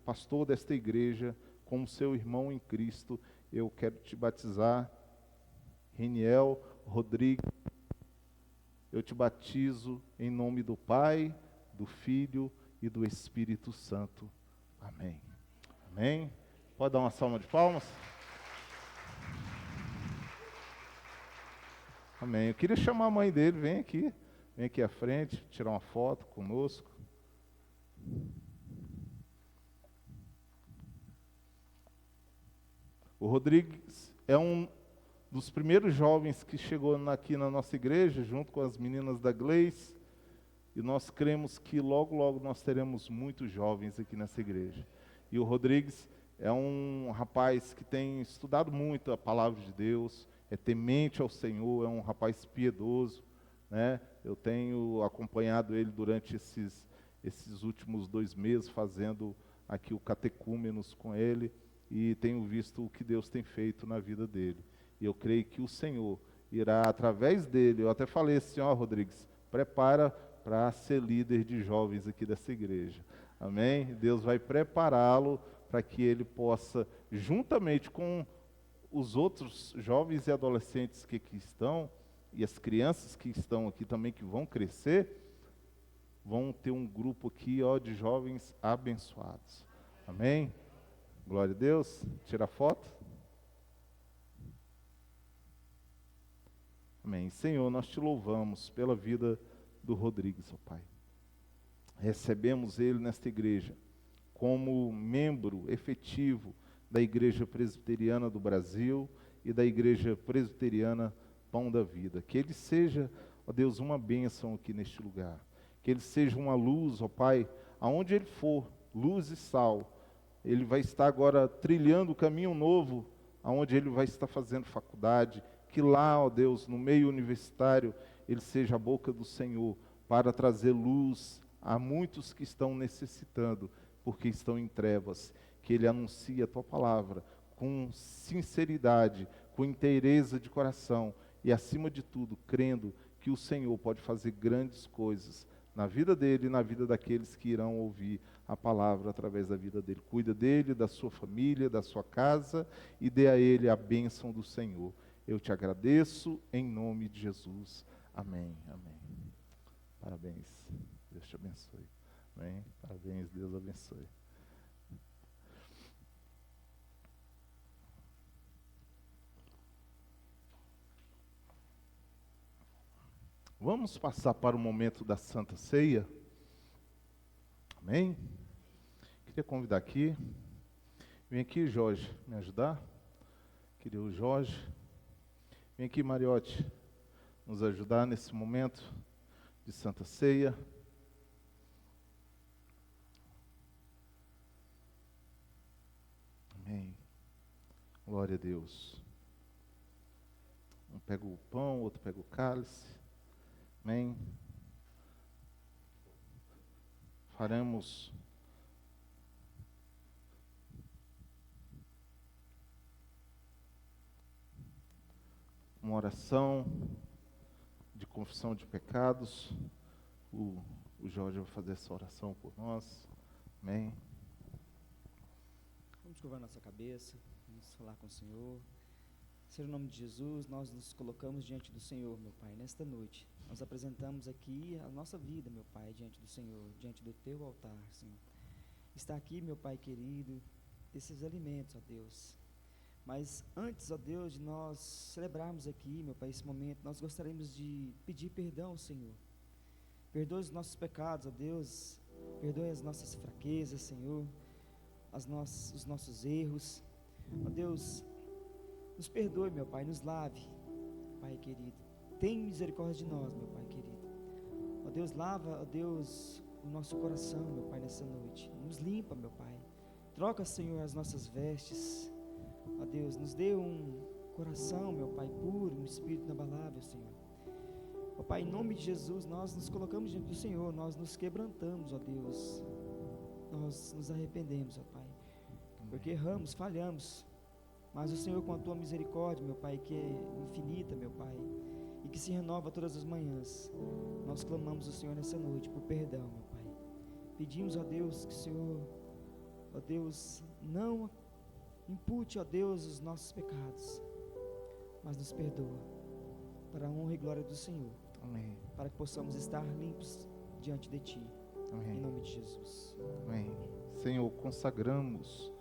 pastor desta igreja, como seu irmão em Cristo, eu quero te batizar, Reniel Rodrigues. Eu te batizo em nome do Pai, do Filho e do Espírito Santo. Amém. Amém. Pode dar uma salva de palmas? Amém. Eu queria chamar a mãe dele, vem aqui à frente, tirar uma foto conosco. O Rodrigues é um dos primeiros jovens que chegou aqui na nossa igreja, junto com as meninas da Gleice, e nós cremos que logo, logo nós teremos muitos jovens aqui nessa igreja. E o Rodrigues é um rapaz que tem estudado muito a palavra de Deus, é temente ao Senhor, é um rapaz piedoso, né? Eu tenho acompanhado ele durante esses últimos 2 meses, fazendo aqui o catecúmenos com ele, e tenho visto o que Deus tem feito na vida dele. E eu creio que o Senhor irá, através dele, eu até falei assim, ó, Rodrigues, prepara para ser líder de jovens aqui dessa igreja. Amém? Deus vai prepará-lo para que ele possa, juntamente com os outros jovens e adolescentes que aqui estão, e as crianças que estão aqui também, que vão crescer, vão ter um grupo aqui, ó, de jovens abençoados. Amém? Glória a Deus. Tira a foto. Amém. Senhor, nós te louvamos pela vida do Rodrigues, ó Pai. Recebemos ele nesta igreja como membro efetivo da Igreja Presbiteriana do Brasil e da Igreja Presbiteriana Pão da Vida. Que ele seja, ó Deus, uma bênção aqui neste lugar. Que ele seja uma luz, ó Pai, aonde ele for, luz e sal. Ele vai estar agora trilhando o caminho novo, aonde ele vai estar fazendo faculdade. Que lá, ó Deus, no meio universitário, ele seja a boca do Senhor para trazer luz a muitos que estão necessitando, porque estão em trevas. Que ele anuncie a tua palavra com sinceridade, com inteireza de coração e, acima de tudo, crendo que o Senhor pode fazer grandes coisas na vida dele e na vida daqueles que irão ouvir a palavra através da vida dele. Cuida dele, da sua família, da sua casa e dê a ele a bênção do Senhor. Eu te agradeço em nome de Jesus. Amém. Amém. Parabéns. Deus te abençoe. Amém. Parabéns. Deus abençoe. Vamos passar para o momento da Santa Ceia. Amém? Queria convidar aqui. Vem aqui, Jorge, me ajudar. Queria o Jorge. Vem aqui, Mariote, nos ajudar nesse momento de Santa Ceia. Amém. Glória a Deus. Um pega o pão, outro pega o cálice. Amém. Faremos uma oração de confissão de pecados. O Jorge vai fazer essa oração por nós. Amém. Vamos curvar nossa cabeça, vamos falar com o Senhor. Senhor, em nome de Jesus, nós nos colocamos diante do Senhor, meu Pai, nesta noite. Nós apresentamos aqui a nossa vida, meu Pai, diante do Senhor, diante do Teu altar, Senhor. Está aqui, meu Pai querido, esses alimentos, ó Deus. Mas antes, ó Deus, de nós celebrarmos aqui, meu Pai, esse momento, nós gostaríamos de pedir perdão ao Senhor. Perdoe os nossos pecados, ó Deus. Perdoe as nossas fraquezas, Senhor. Os nossos erros. Ó Deus, nos perdoe, meu Pai, nos lave, Pai querido. Tem misericórdia de nós, meu Pai querido. Ó Deus, lava, ó Deus, o nosso coração, meu Pai, nessa noite. Nos limpa, meu Pai. Troca, Senhor, as nossas vestes. Ó Deus, nos dê um coração, meu Pai, puro, um espírito inabalável, Senhor. Ó Pai, em nome de Jesus, nós nos colocamos diante do Senhor, nós nos quebrantamos, ó Deus. Nós nos arrependemos, ó Pai, porque erramos, falhamos. Mas o Senhor, com a Tua misericórdia, meu Pai, que é infinita, meu Pai, e que se renova todas as manhãs, nós clamamos ao Senhor nessa noite por perdão, meu Pai. Pedimos a Deus que o Senhor Ó Deus, não impute, ó Deus, os nossos pecados, mas nos perdoa, para a honra e glória do Senhor. Amém. Para que possamos estar limpos diante de Ti. Amém. Em nome de Jesus. Amém. Senhor, consagramos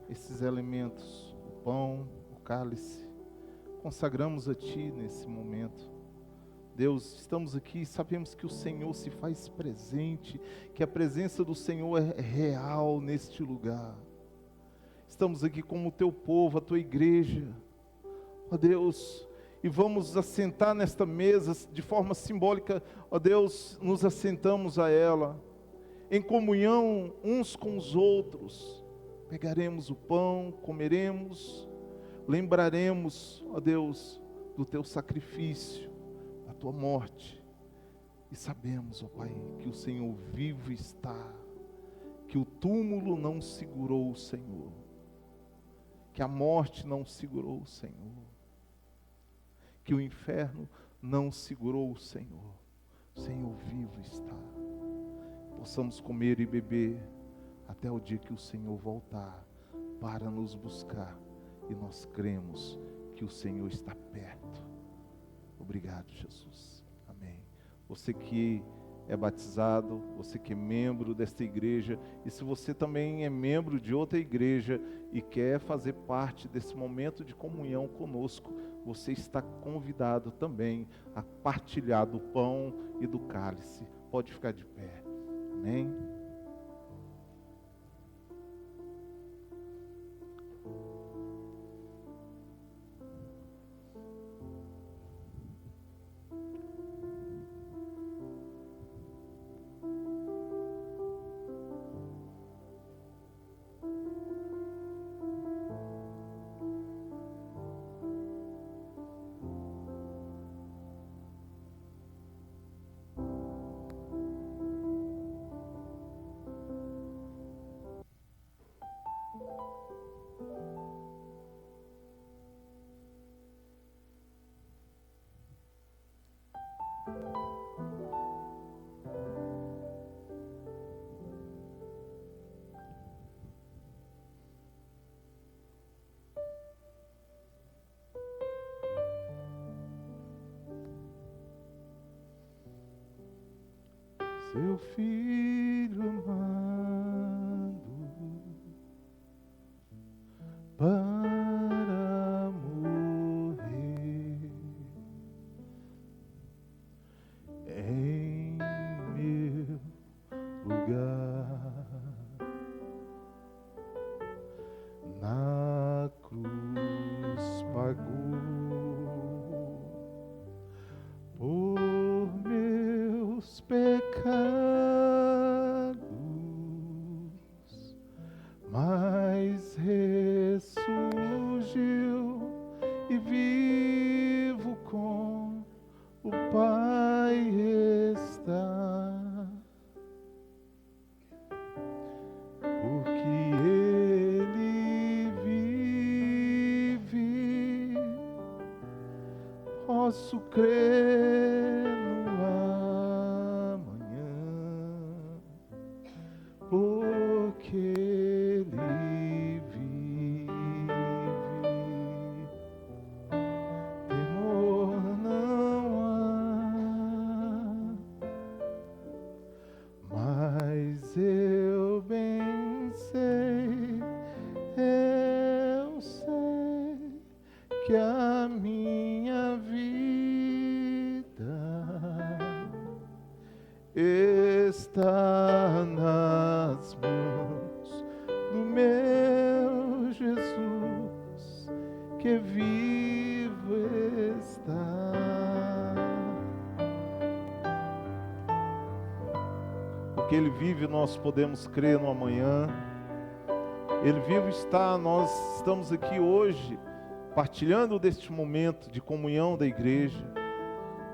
esses elementos, o pão, o cálice, consagramos a Ti nesse momento. Deus, estamos aqui e sabemos que o Senhor se faz presente, que a presença do Senhor é real neste lugar. Estamos aqui como o Teu povo, a Tua igreja, ó Deus, e vamos assentar nesta mesa de forma simbólica, ó Deus, nos assentamos a ela, em comunhão uns com os outros, pegaremos o pão, comeremos, lembraremos, ó Deus, do Teu sacrifício, da Tua morte, e sabemos, ó Pai, que o Senhor vivo está, que o túmulo não segurou o Senhor, que a morte não segurou o Senhor, que o inferno não segurou o Senhor vivo está. Possamos comer e beber até o dia que o Senhor voltar para nos buscar, e nós cremos que o Senhor está perto. Obrigado, Jesus. Amém. Você que é batizado, você que é membro desta igreja, e se você também é membro de outra igreja e quer fazer parte desse momento de comunhão conosco, você está convidado também a partilhar do pão e do cálice. Pode ficar de pé. Amém? Seu filho amado para morrer em meu lugar na cruz pagou por meus pecados, mas ressurgiu e vivo com o Pai está, porque Ele vive, posso crer no amanhã, porque Ele vive. Temor não há, mas eu bem sei, eu sei que a minha vida está nas mãos do meu Jesus, que vivo está. Porque Ele vive, nós podemos crer no amanhã. Ele vivo está, nós estamos aqui hoje partilhando deste momento de comunhão da igreja,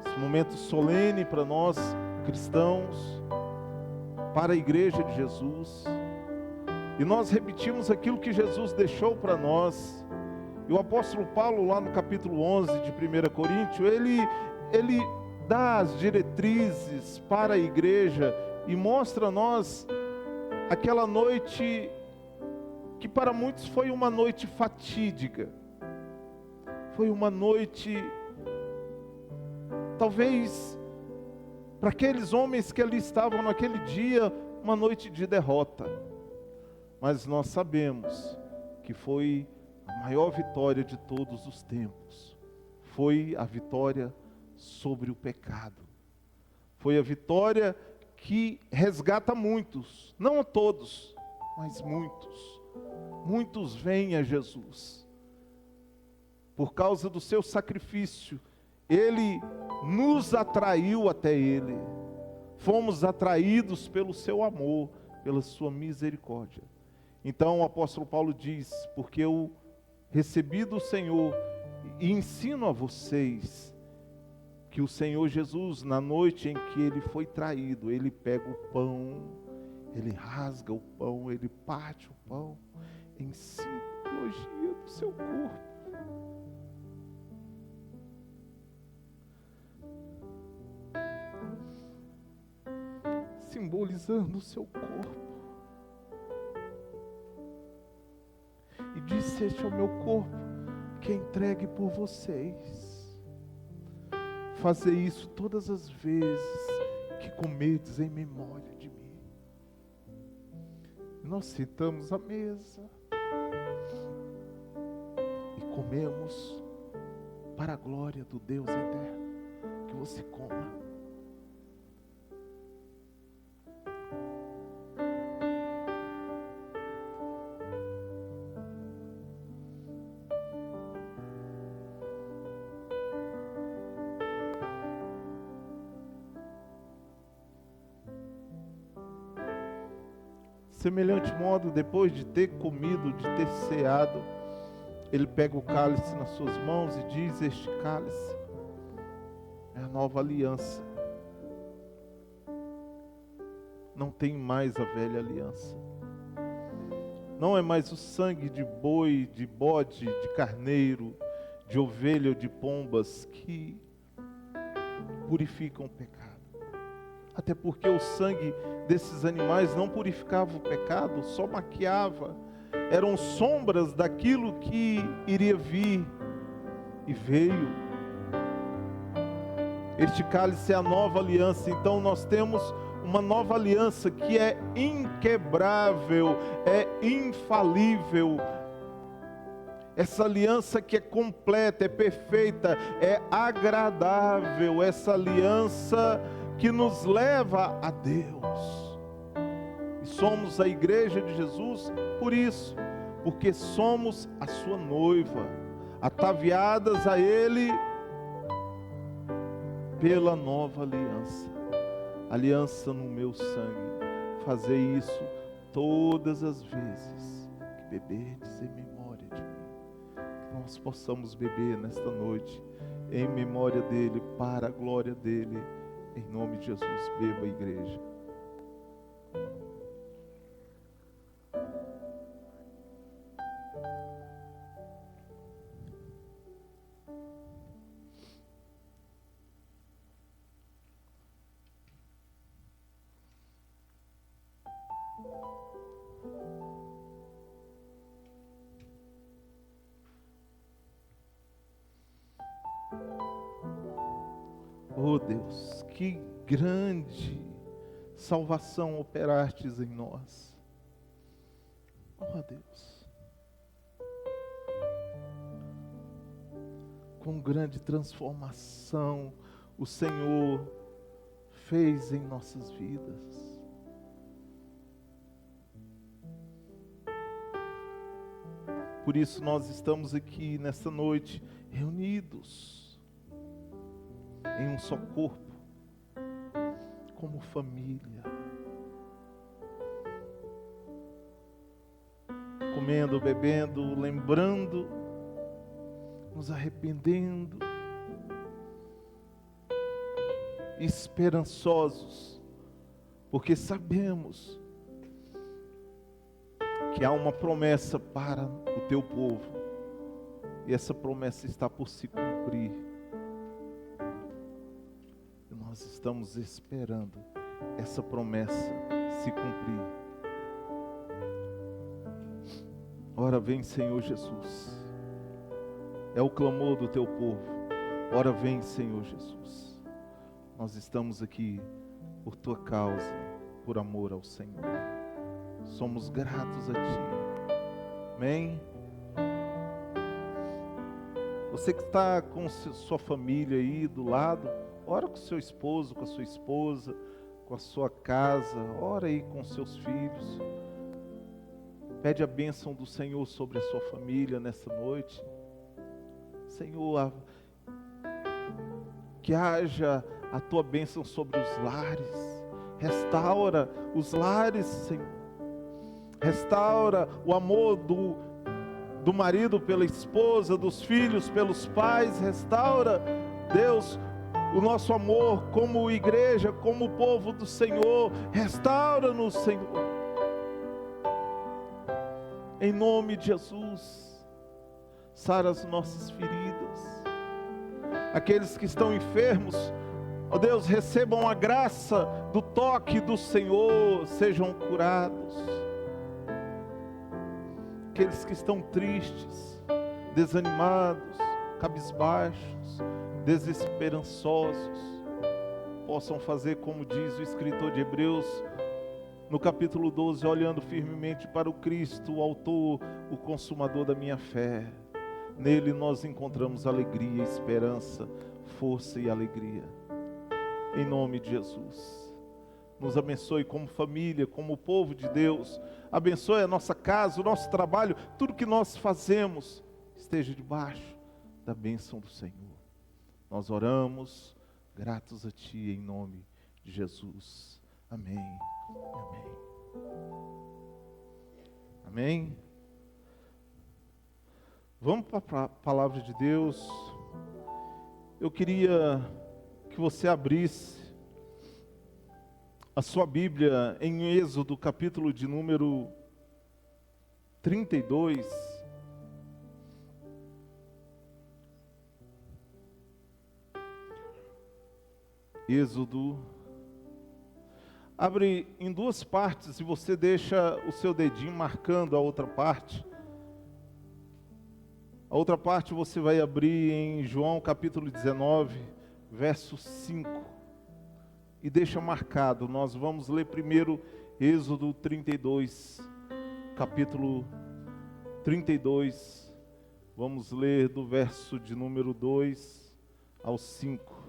esse momento solene para nós cristãos, para a igreja de Jesus, e nós repetimos aquilo que Jesus deixou para nós. E o apóstolo Paulo, lá no capítulo 11 de 1 Coríntios, ele dá as diretrizes para a igreja e mostra a nós aquela noite que para muitos foi uma noite fatídica, foi uma noite, talvez, para aqueles homens que ali estavam naquele dia, uma noite de derrota. Mas nós sabemos que foi a maior vitória de todos os tempos. Foi a vitória sobre o pecado. Foi a vitória que resgata muitos, não a todos, mas muitos. Muitos vêm a Jesus. Por causa do seu sacrifício, Ele nos atraiu até Ele. Fomos atraídos pelo seu amor, pela sua misericórdia. Então o apóstolo Paulo diz, porque eu recebi do Senhor e ensino a vocês, que o Senhor Jesus, na noite em que Ele foi traído, Ele pega o pão, Ele rasga o pão, Ele parte o pão, em simbologia do seu corpo. Simbolizando o seu corpo. E disse: este é o meu corpo, que é entregue por vocês. Fazer isso todas as vezes que comerdes em memória de mim. Nós sentamos à mesa e comemos para a glória do Deus eterno. Que você coma. Semelhante modo, depois de ter comido, de ter ceado, Ele pega o cálice nas suas mãos e diz: este cálice é a nova aliança. Não tem mais a velha aliança. Não é mais o sangue de boi, de bode, de carneiro, de ovelha ou de pombas que purificam o pecado. Até porque o sangue desses animais não purificava o pecado, só maquiava. Eram sombras daquilo que iria vir e veio. Este cálice é a nova aliança. Então nós temos uma nova aliança que é inquebrável, é infalível. Essa aliança que é completa, é perfeita, é agradável. Essa aliança que nos leva a Deus. E somos a igreja de Jesus por isso, porque somos a sua noiva, ataviadas a Ele pela nova aliança. Aliança no meu sangue. Fazei isso todas as vezes que beberdes em memória de mim. Que nós possamos beber nesta noite em memória dEle, para a glória dEle. Em nome de Jesus, beba, igreja. Oh Deus, que grande salvação operastes em nós. Oh Deus, com grande transformação o Senhor fez em nossas vidas. Por isso nós estamos aqui nesta noite reunidos em um só corpo, como família, comendo, bebendo, lembrando, nos arrependendo, esperançosos, porque sabemos que há uma promessa para o teu povo, e essa promessa está por se cumprir. Nós estamos esperando essa promessa se cumprir. Ora vem, Senhor Jesus. É o clamor do teu povo. Ora vem, Senhor Jesus. Nós estamos aqui por tua causa, por amor ao Senhor. Somos gratos a ti. Amém? Você que está com sua família aí do lado, ora com seu esposo, com a sua esposa, com a sua casa, ora aí com seus filhos. Pede a bênção do Senhor sobre a sua família nessa noite. Senhor, que haja a tua bênção sobre os lares. Restaura os lares, Senhor. Restaura o amor do marido pela esposa, dos filhos pelos pais. Restaura, Deus, o nosso amor como igreja, como povo do Senhor. Restaura-nos, Senhor. Em nome de Jesus, sara as nossas feridas. Aqueles que estão enfermos, ó Deus, recebam a graça do toque do Senhor, sejam curados. Aqueles que estão tristes, desanimados, cabisbaixos, desesperançosos, possam fazer como diz o escritor de Hebreus, no capítulo 12, olhando firmemente para o Cristo, o autor, o consumador da minha fé. Nele nós encontramos alegria, esperança, força e alegria. Em nome de Jesus. Nos abençoe como família, como povo de Deus. Abençoe a nossa casa, o nosso trabalho, tudo que nós fazemos esteja debaixo da bênção do Senhor. Nós oramos, gratos a Ti, em nome de Jesus. Amém. Amém. Amém. Vamos para a palavra de Deus. Eu queria que você abrisse a sua Bíblia em Êxodo, capítulo de número 32. Êxodo. Abre em duas partes e você deixa o seu dedinho marcando a outra parte. A outra parte você vai abrir em João capítulo 19, verso 5. E deixa marcado. Nós vamos ler primeiro Êxodo 32, capítulo 32. Vamos ler do verso de número 2 ao 5.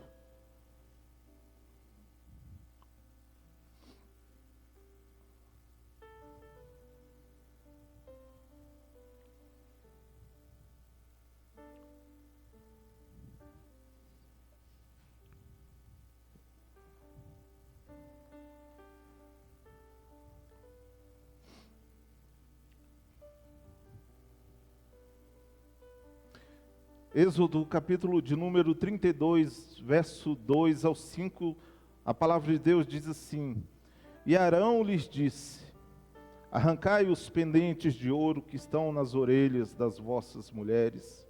Êxodo, capítulo de número 32, verso 2 ao 5, a palavra de Deus diz assim: E Arão lhes disse: Arrancai os pendentes de ouro que estão nas orelhas das vossas mulheres,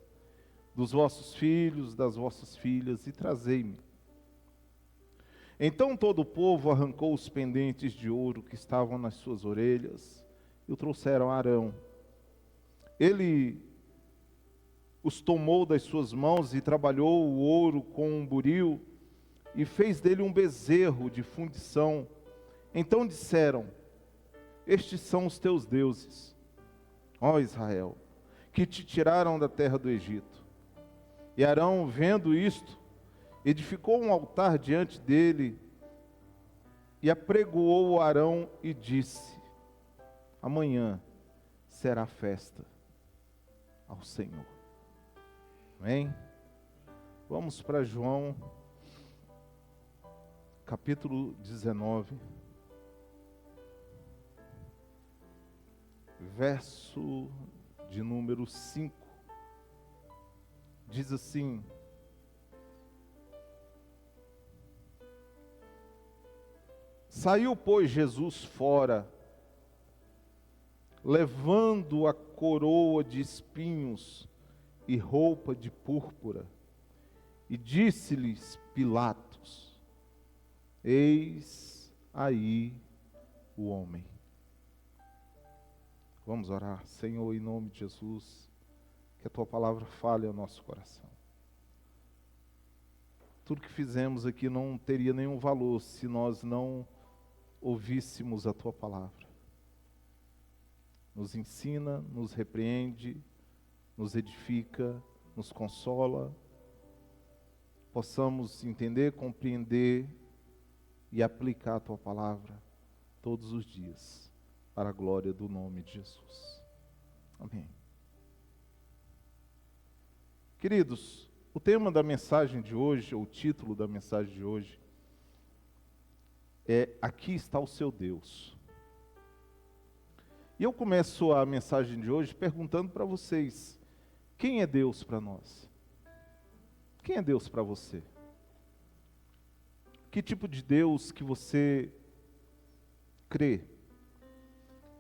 dos vossos filhos, das vossas filhas, e trazei-me. Então todo o povo arrancou os pendentes de ouro que estavam nas suas orelhas, e o trouxeram a Arão. Ele os tomou das suas mãos e trabalhou o ouro com um buril e fez dele um bezerro de fundição. Então disseram: Estes são os teus deuses, ó Israel, que te tiraram da terra do Egito. E Arão, vendo isto, edificou um altar diante dele e apregoou Arão e disse: Amanhã será festa ao Senhor. Amém? Vamos para João, capítulo 19, verso de número 5. Diz assim: Saiu, pois, Jesus fora, levando a coroa de espinhos e roupa de púrpura, e disse-lhes Pilatos: Eis aí o homem. Vamos orar. Senhor, em nome de Jesus, que a Tua palavra fale ao nosso coração. Tudo que fizemos aqui não teria nenhum valor se nós não ouvíssemos a Tua palavra. Nos ensina, nos repreende, nos edifica, nos consola. Possamos entender, compreender e aplicar a Tua palavra todos os dias, para a glória do nome de Jesus. Amém. Queridos, o tema da mensagem de hoje, ou o título da mensagem de hoje, é Aqui está o seu Deus. E eu começo a mensagem de hoje perguntando para vocês, quem é Deus para nós? Quem é Deus para você? Que tipo de Deus que você crê?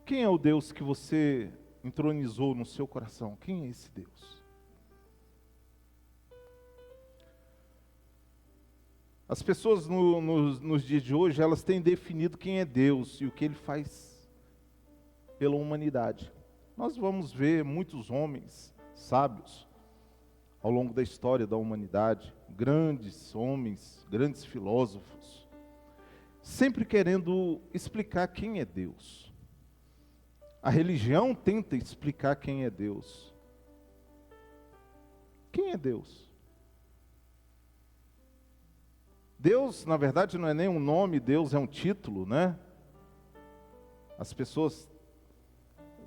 Quem é o Deus que você entronizou no seu coração? Quem é esse Deus? As pessoas nos dias de hoje, elas têm definido quem é Deus e o que Ele faz pela humanidade. Nós vamos ver muitos homens sábios ao longo da história da humanidade, grandes homens, grandes filósofos, sempre querendo explicar quem é Deus. A religião tenta explicar quem é Deus. Quem é Deus? Deus, na verdade, não é nem um nome, Deus é um título, né? As pessoas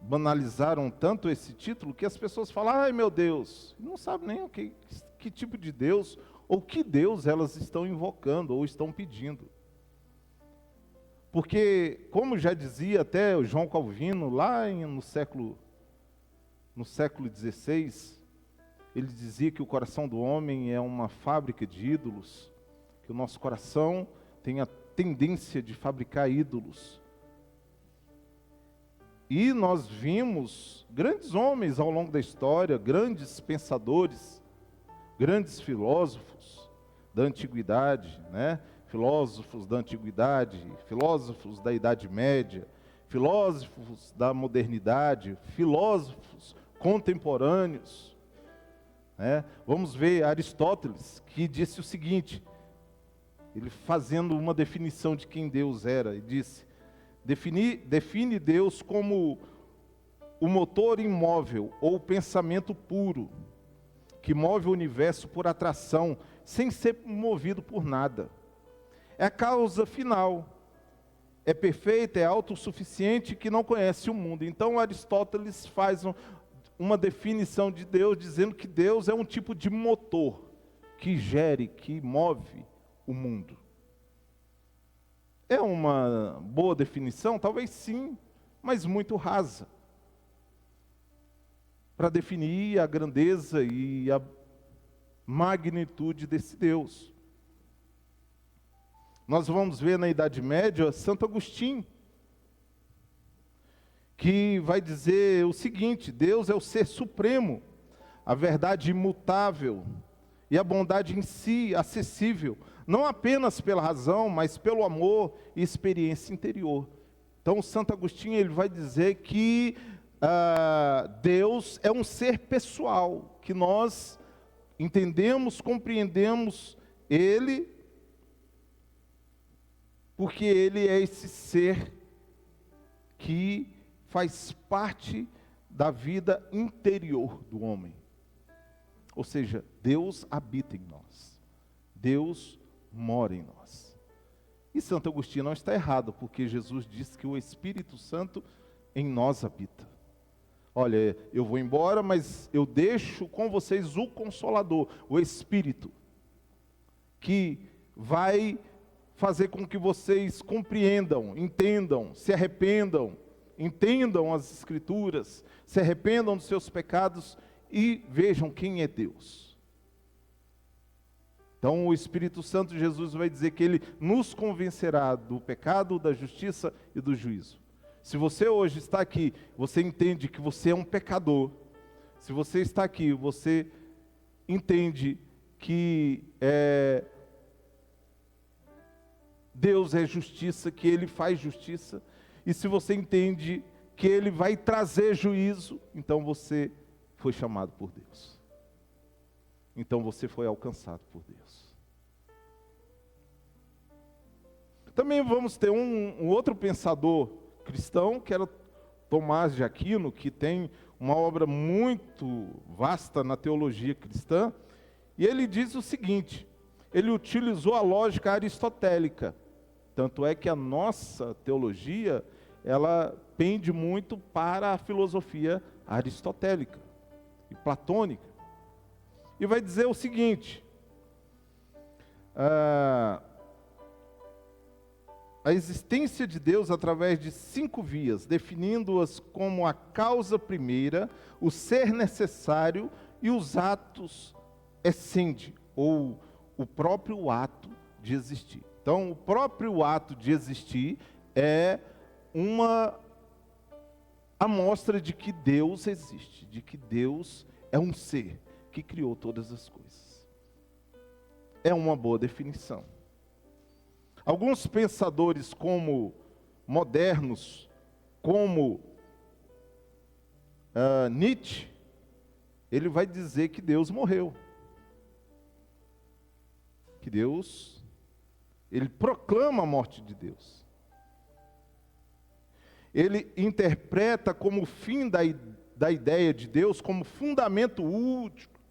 banalizaram tanto esse título que as pessoas falam, ai meu Deus, não sabem nem o que tipo de Deus, ou que Deus elas estão invocando, ou estão pedindo. Porque, como já dizia até o João Calvino, lá no século XVI, ele dizia que o coração do homem é uma fábrica de ídolos, que o nosso coração tem a tendência de fabricar ídolos. E nós vimos grandes homens ao longo da história, grandes pensadores, grandes filósofos da antiguidade, né? Filósofos da antiguidade, filósofos da Idade Média, filósofos da modernidade, filósofos contemporâneos, né? Vamos ver Aristóteles, que disse o seguinte, ele fazendo uma definição de quem Deus era, ele disse, define Deus como o motor imóvel ou o pensamento puro, que move o universo por atração, sem ser movido por nada. É a causa final, é perfeita, é autossuficiente, que não conhece o mundo. Então Aristóteles faz uma definição de Deus, dizendo que Deus é um tipo de motor, que gere, que move o mundo. É uma boa definição? Talvez sim, mas muito rasa, para definir a grandeza e a magnitude desse Deus. Nós vamos ver na Idade Média Santo Agostinho, que vai dizer o seguinte, Deus é o ser supremo, a verdade imutável e a bondade em si acessível, não apenas pela razão, mas pelo amor e experiência interior. Então, Santo Agostinho ele vai dizer que Deus é um ser pessoal, que nós entendemos, compreendemos Ele, porque Ele é esse ser que faz parte da vida interior do homem. Ou seja, Deus habita em nós. Deus mora em nós. E Santo Agostinho não está errado, porque Jesus disse que o Espírito Santo em nós habita. Olha, eu vou embora, mas eu deixo com vocês o Consolador, o Espírito, que vai fazer com que vocês compreendam, entendam, se arrependam, entendam as Escrituras, se arrependam dos seus pecados e vejam quem é Deus. Então o Espírito Santo, Jesus vai dizer que Ele nos convencerá do pecado, da justiça e do juízo. Se você hoje está aqui, você entende que você é um pecador. Se você está aqui, você entende que Deus é justiça, que Ele faz justiça. E se você entende que ele vai trazer juízo, então você foi chamado por Deus. Então você foi alcançado por Deus. Também vamos ter um outro pensador cristão, que era Tomás de Aquino, que tem uma obra muito vasta na teologia cristã, e ele diz o seguinte: ele utilizou a lógica aristotélica, tanto é que a nossa teologia, ela pende muito para a filosofia aristotélica e platônica, e vai dizer o seguinte: a existência de Deus através de 5 vias, definindo-as como a causa primeira, o ser necessário e os atos essendi, ou o próprio ato de existir. Então, o próprio ato de existir é uma amostra de que Deus existe, de que Deus é um ser que criou todas as coisas. É uma boa definição. Alguns pensadores modernos, como Nietzsche, ele vai dizer que Deus morreu. Que Deus, ele proclama a morte de Deus. Ele interpreta como fim da ideia de Deus, como fundamento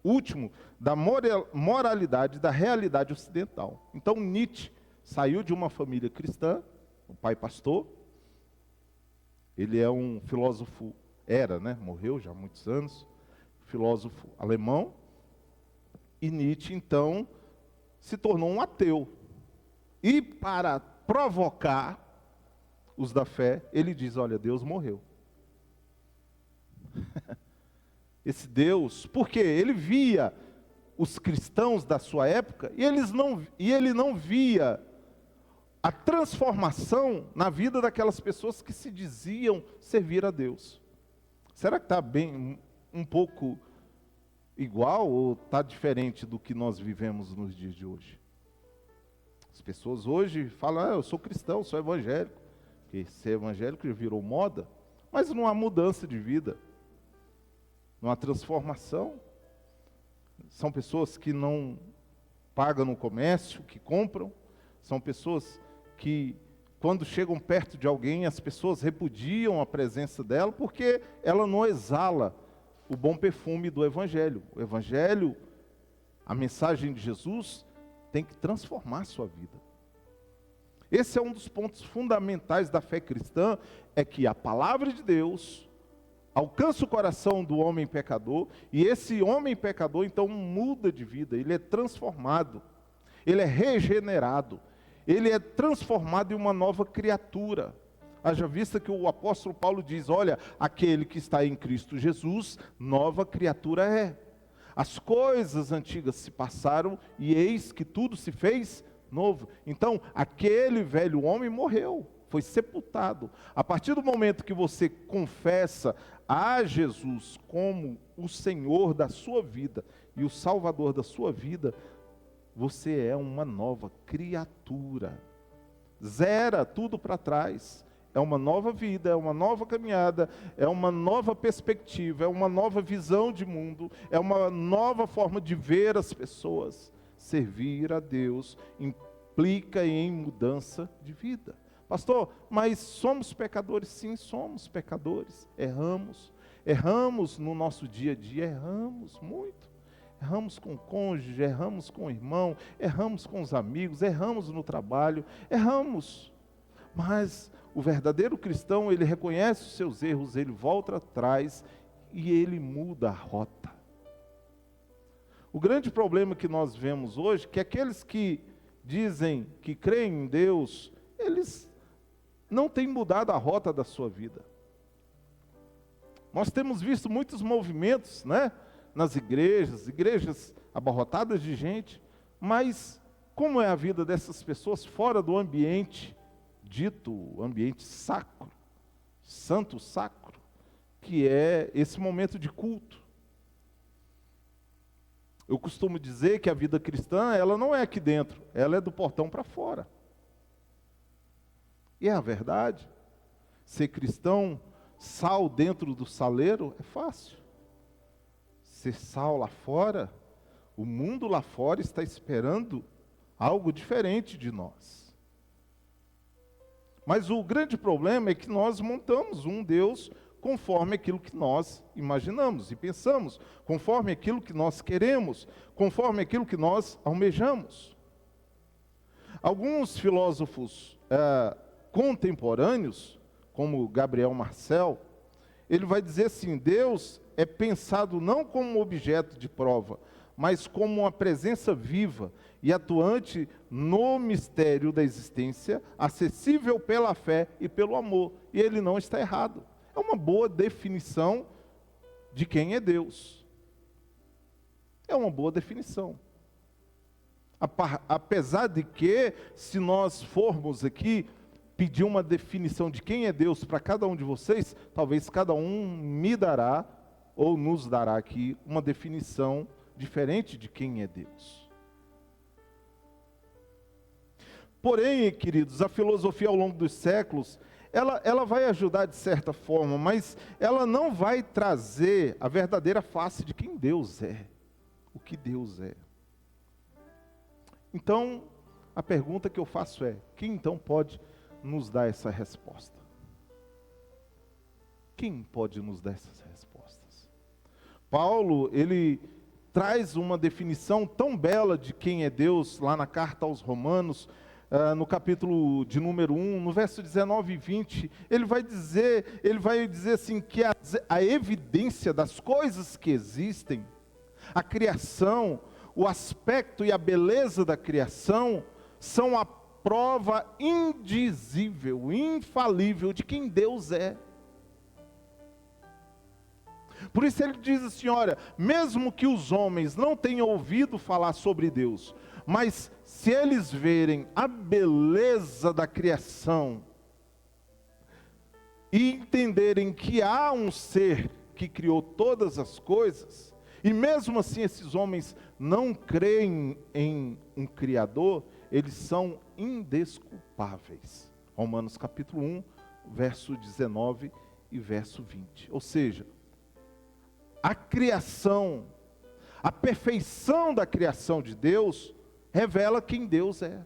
último da moralidade, da realidade ocidental. Então Nietzsche saiu de uma família cristã, o pai pastor. Ele é um filósofo, morreu já há muitos anos, filósofo alemão. E Nietzsche, então, se tornou um ateu. E para provocar os da fé, ele diz: olha, Deus morreu. Esse Deus, porque ele via os cristãos da sua época, e ele não via a transformação na vida daquelas pessoas que se diziam servir a Deus. Será que está bem, um pouco igual, ou está diferente do que nós vivemos nos dias de hoje? As pessoas hoje falam: eu sou cristão, sou evangélico, porque ser evangélico já virou moda, mas não há mudança de vida, não há transformação. São pessoas que não pagam no comércio, que compram, são pessoas que, quando chegam perto de alguém, as pessoas repudiam a presença dela, porque ela não exala o bom perfume do Evangelho. O Evangelho, a mensagem de Jesus, tem que transformar a sua vida. Esse é um dos pontos fundamentais da fé cristã, é que a palavra de Deus alcança o coração do homem pecador, e esse homem pecador, então, muda de vida, ele é transformado, ele é regenerado, ele é transformado em uma nova criatura. Haja vista que o apóstolo Paulo diz: olha, aquele que está em Cristo Jesus, nova criatura é. As coisas antigas se passaram, e eis que tudo se fez novo. Então, aquele velho homem morreu, foi sepultado. A partir do momento que você confessa a Jesus como o Senhor da sua vida e o Salvador da sua vida, você é uma nova criatura. Zera tudo para trás. É uma nova vida, é uma nova caminhada, é uma nova perspectiva, é uma nova visão de mundo, é uma nova forma de ver as pessoas. Servir a Deus implica em mudança de vida. Pastor, mas somos pecadores? Sim, somos pecadores. Erramos no nosso dia a dia, erramos muito. Erramos com o cônjuge, erramos com o irmão, erramos com os amigos, erramos no trabalho, erramos. Mas o verdadeiro cristão, ele reconhece os seus erros, ele volta atrás e ele muda a rota. O grande problema que nós vemos hoje, é que aqueles que dizem que creem em Deus, eles não têm mudado a rota da sua vida. Nós temos visto muitos movimentos, nas igrejas abarrotadas de gente, mas como é a vida dessas pessoas fora do ambiente dito, ambiente sacro, santo sacro, que é esse momento de culto? Eu costumo dizer que a vida cristã, ela não é aqui dentro, ela é do portão para fora. E é a verdade. Ser cristão sal dentro do saleiro é fácil. Ser sal lá fora, o mundo lá fora está esperando algo diferente de nós. Mas o grande problema é que nós montamos um Deus conforme aquilo que nós imaginamos e pensamos, conforme aquilo que nós queremos, conforme aquilo que nós almejamos. Alguns filósofos contemporâneos, como Gabriel Marcel, ele vai dizer assim: Deus é pensado não como um objeto de prova, mas como uma presença viva e atuante no mistério da existência, acessível pela fé e pelo amor. E ele não está errado. É uma boa definição de quem é Deus. É uma boa definição. Apesar de que, se nós formos aqui pedir uma definição de quem é Deus para cada um de vocês, talvez cada um me dará, ou nos dará aqui, uma definição diferente de quem é Deus. Porém, queridos, a filosofia ao longo dos séculos, ela vai ajudar de certa forma, mas ela não vai trazer a verdadeira face de quem Deus é, o que Deus é. Então, a pergunta que eu faço é: quem então pode nos dar essa resposta? Quem pode nos dar essas respostas? Paulo, ele traz uma definição tão bela de quem é Deus, lá na carta aos Romanos, no capítulo de número 1, no verso 19 e 20, ele vai dizer assim, que a evidência das coisas que existem, a criação, o aspecto e a beleza da criação, são a prova indizível, infalível de quem Deus é. Por isso ele diz assim: olha, mesmo que os homens não tenham ouvido falar sobre Deus, mas se eles verem a beleza da criação e entenderem que há um ser que criou todas as coisas, e mesmo assim esses homens não creem em um Criador, eles são indesculpáveis. Romanos capítulo 1, verso 19 e verso 20. Ou seja, a criação, a perfeição da criação de Deus, revela quem Deus é.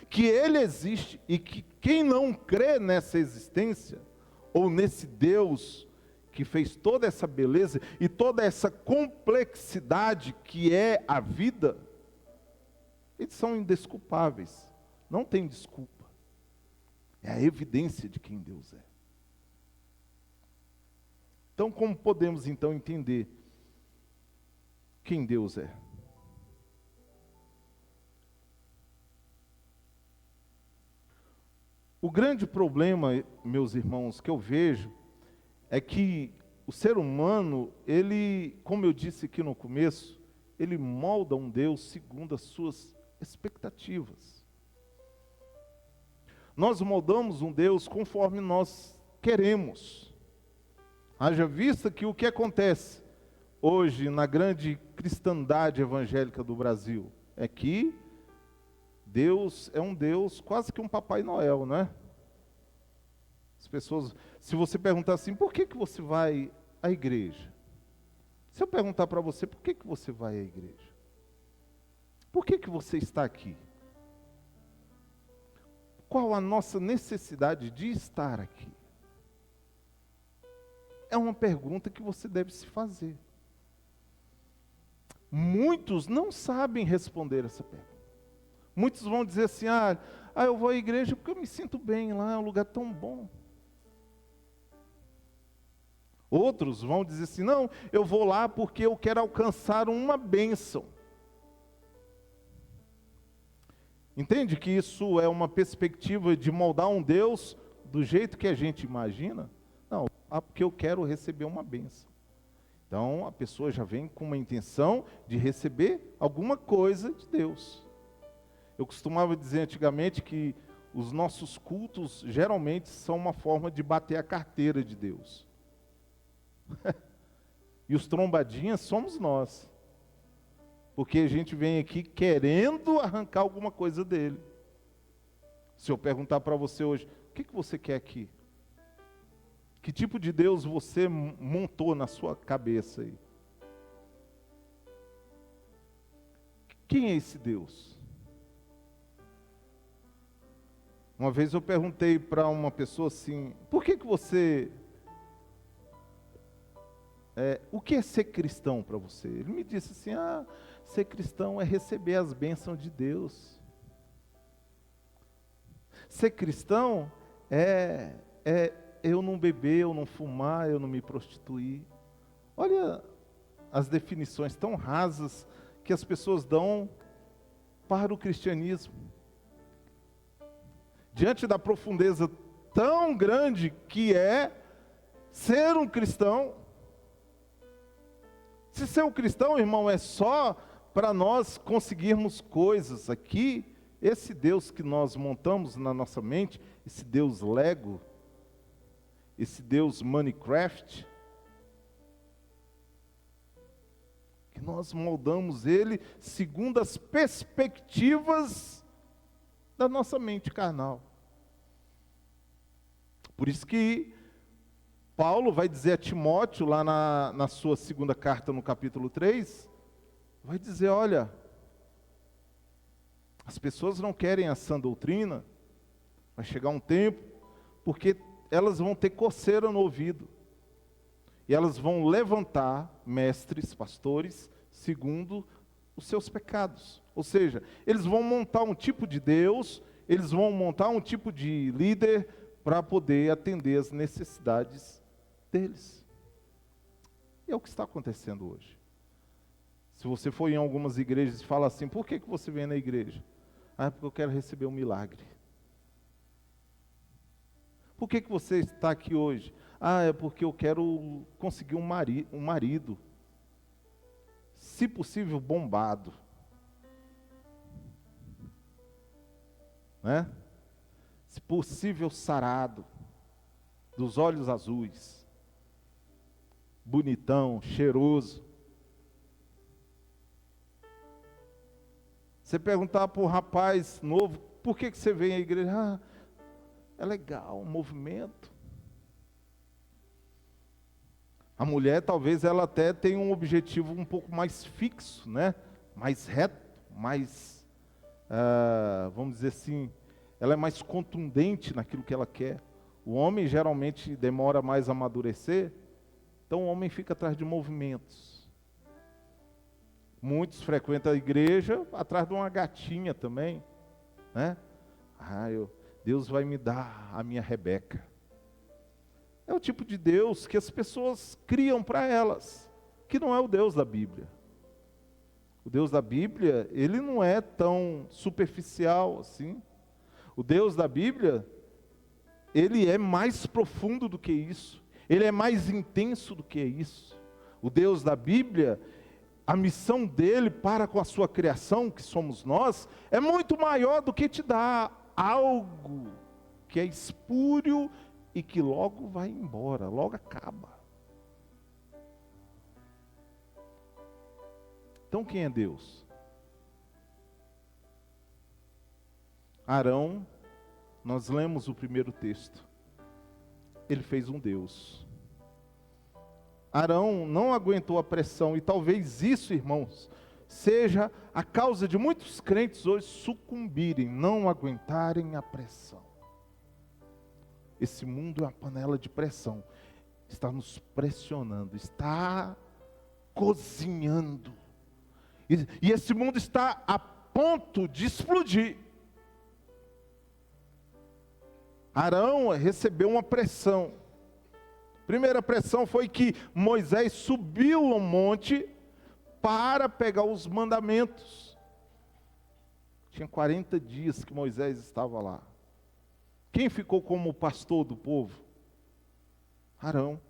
Que Ele existe e que quem não crê nessa existência, ou nesse Deus que fez toda essa beleza e toda essa complexidade que é a vida, eles são indesculpáveis. Não tem desculpa. É a evidência de quem Deus é. Então, como podemos então entender quem Deus é? O grande problema, meus irmãos, que eu vejo, é que o ser humano, ele, como eu disse aqui no começo, ele molda um Deus segundo as suas expectativas. Nós moldamos um Deus conforme nós queremos. Haja vista que o que acontece hoje na grande cristandade evangélica do Brasil é que Deus é um Deus quase que um Papai Noel, não é? As pessoas, se você perguntar assim, por que você vai à igreja? Se eu perguntar para você, por que você vai à igreja? Por que você está aqui? Qual a nossa necessidade de estar aqui? É uma pergunta que você deve se fazer. Muitos não sabem responder essa pergunta. Muitos vão dizer assim: eu vou à igreja porque eu me sinto bem lá, é um lugar tão bom. Outros vão dizer assim: não, eu vou lá porque eu quero alcançar uma bênção. Entende que isso é uma perspectiva de moldar um Deus do jeito que a gente imagina? Não, porque eu quero receber uma bênção. Então a pessoa já vem com uma intenção de receber alguma coisa de Deus. Eu costumava dizer antigamente que os nossos cultos geralmente são uma forma de bater a carteira de Deus. E os trombadinhas somos nós. Porque a gente vem aqui querendo arrancar alguma coisa dele. Se eu perguntar para você hoje, o que você quer aqui? Que tipo de Deus você montou na sua cabeça aí? Quem é esse Deus? Uma vez eu perguntei para uma pessoa assim, por que você... o que é ser cristão para você? Ele me disse assim, ser cristão é receber as bênçãos de Deus. Ser cristão é eu não beber, eu não fumar, eu não me prostituir. Olha as definições tão rasas que as pessoas dão para o cristianismo. Diante da profundeza tão grande que é ser um cristão. Se ser um cristão, irmão, é só para nós conseguirmos coisas aqui, esse Deus que nós montamos na nossa mente, esse Deus Lego, esse Deus Minecraft, que nós moldamos ele segundo as perspectivas da nossa mente carnal. Por isso que Paulo vai dizer a Timóteo, lá na sua segunda carta, no capítulo 3, vai dizer, olha, as pessoas não querem a sã doutrina, vai chegar um tempo, porque elas vão ter coceira no ouvido, e elas vão levantar mestres, pastores, segundo os seus pecados. Ou seja, eles vão montar um tipo de Deus, eles vão montar um tipo de líder para poder atender as necessidades deles. E é o que está acontecendo hoje. Se você for em algumas igrejas e fala assim, por que você vem na igreja? É porque eu quero receber um milagre. Por que você está aqui hoje? É porque eu quero conseguir um marido. Se possível, bombado. Né? Se possível, sarado. Dos olhos azuis. Bonitão, cheiroso. Você perguntar para o rapaz novo, por que você vem à igreja? É legal, um movimento. A mulher, talvez, ela até tenha um objetivo um pouco mais fixo, né? Mais reto, mais, vamos dizer assim, ela é mais contundente naquilo que ela quer. O homem, geralmente, demora mais a amadurecer, então o homem fica atrás de movimentos. Muitos frequentam a igreja atrás de uma gatinha também, né? Deus vai me dar a minha Rebeca. É o tipo de Deus que as pessoas criam para elas, que não é o Deus da Bíblia. O Deus da Bíblia, ele não é tão superficial assim. O Deus da Bíblia, ele é mais profundo do que isso. Ele é mais intenso do que isso. O Deus da Bíblia, a missão dele para com a sua criação, que somos nós, é muito maior do que te dar algo que é espúrio e que logo vai embora, logo acaba. Então quem é Deus? Arão, nós lemos o primeiro texto, ele fez um Deus. Arão não aguentou a pressão, e talvez isso, irmãos, seja a causa de muitos crentes hoje sucumbirem, não aguentarem a pressão. Esse mundo é uma panela de pressão, está nos pressionando, está cozinhando, e esse mundo está a ponto de explodir. Arão recebeu uma pressão. Primeira pressão foi que Moisés subiu ao monte para pegar os mandamentos. Tinha 40 dias que Moisés estava lá. Quem ficou como pastor do povo? Arão.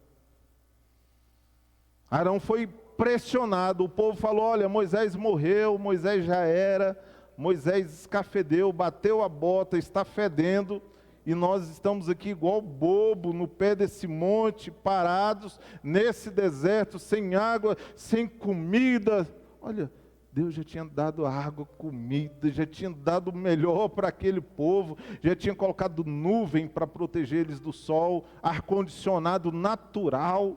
Arão foi pressionado. O povo falou, olha, Moisés morreu, Moisés já era. Moisés escafedeu, bateu a bota, está fedendo. E nós estamos aqui igual bobo, no pé desse monte, parados, nesse deserto, sem água, sem comida. Olha, Deus já tinha dado água, comida, já tinha dado o melhor para aquele povo, já tinha colocado nuvem para proteger eles do sol, ar-condicionado natural,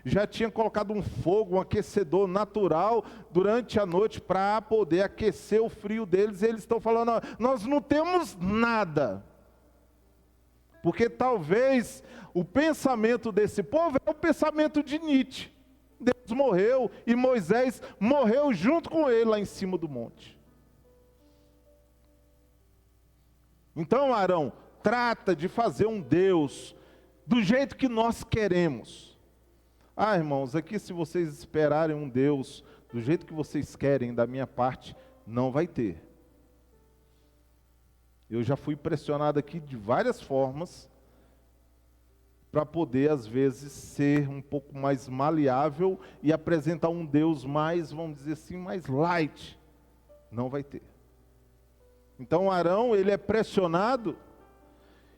já tinha colocado um fogo, um aquecedor natural durante a noite para poder aquecer o frio deles. E eles estão falando: nós não temos nada. Porque talvez o pensamento desse povo é o pensamento de Nietzsche. Deus morreu e Moisés morreu junto com ele lá em cima do monte. Então, Arão, trata de fazer um Deus do jeito que nós queremos. Irmãos, aqui se vocês esperarem um Deus do jeito que vocês querem da minha parte, não vai ter. Eu já fui pressionado aqui de várias formas para poder, às vezes, ser um pouco mais maleável e apresentar um Deus mais, vamos dizer assim, mais light. Não vai ter. Então, Arão, ele é pressionado,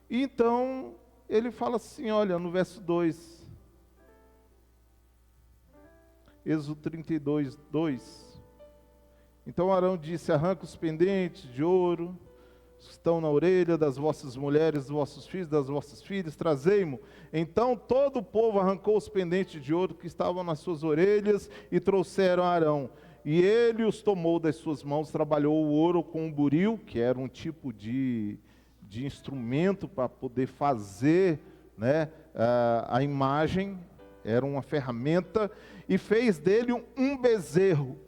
e então ele fala assim, olha, no verso 2, Êxodo 32, 2. Então Arão disse: arranca os pendentes de ouro que estão na orelha das vossas mulheres, dos vossos filhos, das vossas filhas, trazei-mo. Então todo o povo arrancou os pendentes de ouro que estavam nas suas orelhas e trouxeram a Arão. E ele os tomou das suas mãos, trabalhou o ouro com um buril, que era um tipo de instrumento para poder fazer, né, a imagem, era uma ferramenta, e fez dele um bezerro